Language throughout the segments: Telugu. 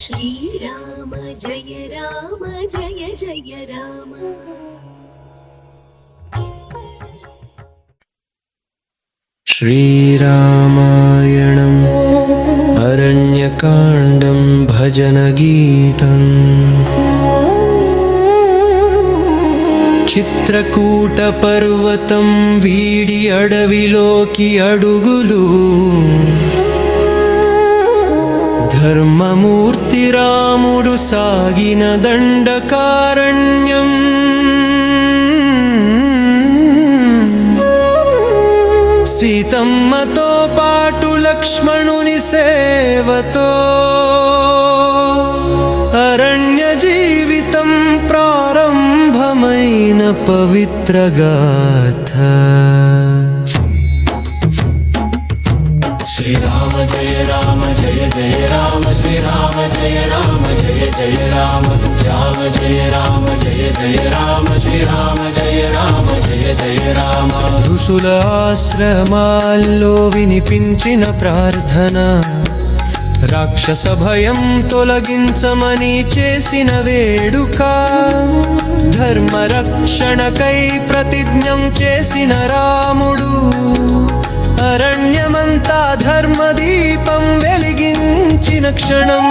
శ్రీరామ జయ రామ జయ జయ రామ. శ్రీరామాయణం అరణ్యకాండం భజనగీతం. చిత్రకూట పర్వతం వీడి అడవిలోకి అడుగులు, ధర్మమూర్తి రాముడు సాగిన దండకారణ్యం. సీతమ్మతో పాటు లక్ష్మణుని సేవతో అరణ్య జీవితం ప్రారంభమైన పవిత్ర గాథ. శ్రీరామ జయ రామ జయ జయ రామ, శ్రీరామ జయ రామ జయ జయ రామ, రామ జయ రామ జయ జయ రామ, శ్రీరామ జయ రామ జయ జయ రామ. ఋషుల ఆశ్రమాల్లో వినిపించిన ప్రార్థన, రాక్షస భయం తొలగించమని చేసిన వేడుక, ధర్మరక్షణకై ప్రతిజ్ఞం చేసిన రాముడు, అరణ్యమంతా ధర్మదీపం వెలిగించిన క్షణం.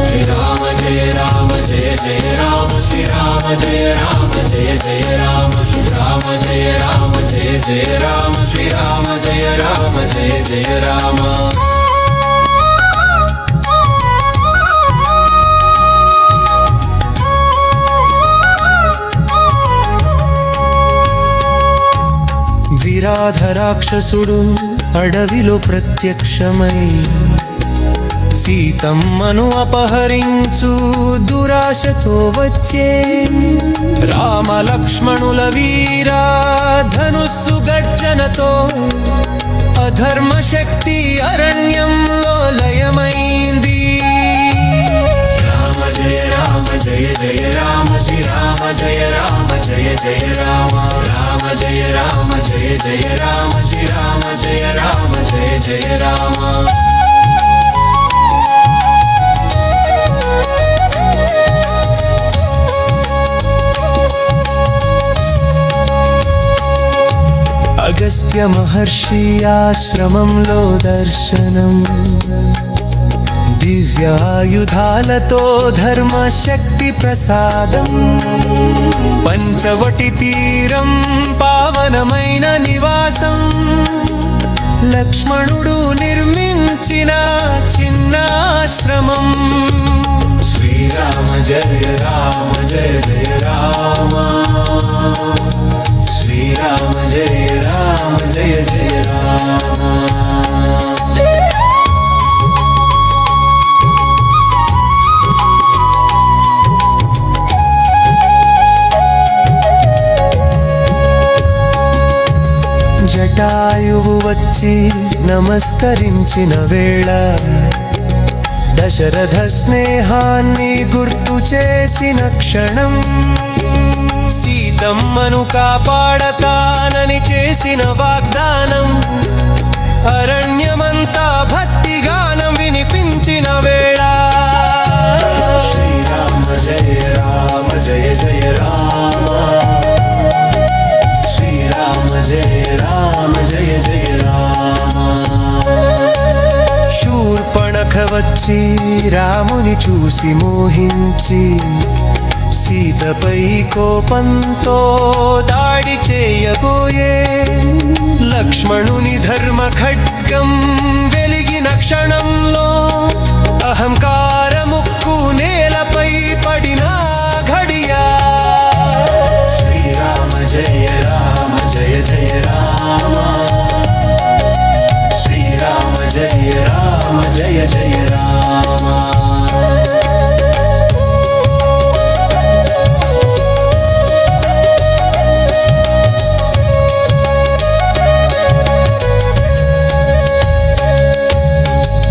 శ్రీరామ జయ రామ జయ జయ రామ, శ్రీరామ జయ రామ జయ జయ రామ, శ్రీరామ జయ రామ జయ జయ రామ, శ్రీరామ జయ రామ జయ జయ రామ. విరాధ రాక్షసుడు అడవిలో ప్రత్యక్షమై సీతమ్మను అపహరించు దురాశతో వచ్చే. రామ లక్ష్మణుల వీరా ధనుస్సు గర్జనతో అధర్మ శక్తి అరణ్యంలో లయమైంది. రామ జయ రామ జయ జయ రామ, శ్రీరామ జయ రామ జయ జయ రామ, రామ జయ రామ జయ జయ రామ, శ్రీరామ జయ రామ జయ జయ రామ. అగస్త్య మహర్షి ఆశ్రమంలో దర్శనం, దివ్యాయుధాలతో ధర్మశక్తి ప్రసాదం. పంచవటి తీరం పావనమైన నివాసం, లక్ష్మణుడు నిర్మించిన చిన్నాశ్రమం. శ్రీరామ జయ రామ జయ జయ రామ, శ్రీరామ జయ రామ జయ జయ రామ. జటాయువు వచ్చి నమస్కరించిన వేళ, దశరథ స్నేహాన్ని గుర్తు చేసిన క్షణం. సీతమ్మను కాపాడతానని చేసిన వాగ్దానం, అరణ్యమంతా భక్తిగానం వినిపించిన వేళ. శ్రీరామ జయ రామ జయ జయ రామ, శ్రీరామ జయ రామ జయ జయ రామ. శూర్పణఖ వచ్చి రాముని చూసి మోహించి, సీతపై కోపంతో దాడి చేయబోయే. లక్ష్మణుని ధర్మ ఖడ్గం వెలిగిన క్షణంలో అహంకార ముక్కు నేలపై పడిన ఘడియా. శ్రీరామ జయ రామ జయ జయ రామ, శ్రీరామ జయ రామ జయ జయ రామ.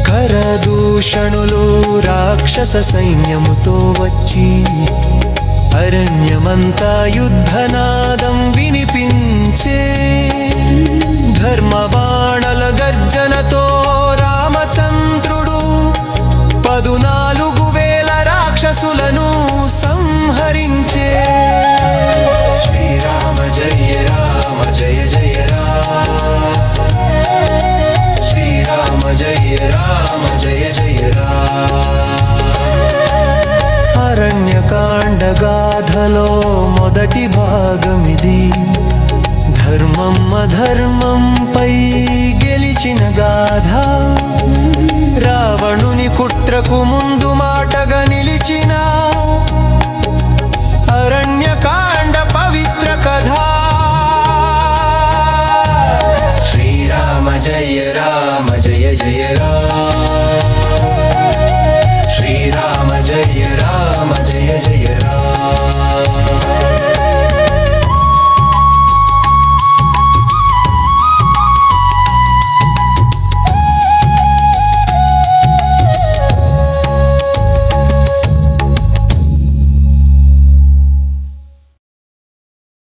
కరదూషణులు రాక్షస సైన్యముతో వచ్చి, అరణ్యమంతా యుద్ధనాదం వినిపించే. ధర్మబాణల గర్జనతో రామచంద్రుడు 14,000 కథలో మొదటి భాగమిది. ధర్మం అధర్మంపై గెలిచిన గాథ, రావణుని కుట్రకు ముందు మాటగా నిలిచిన అరణ్య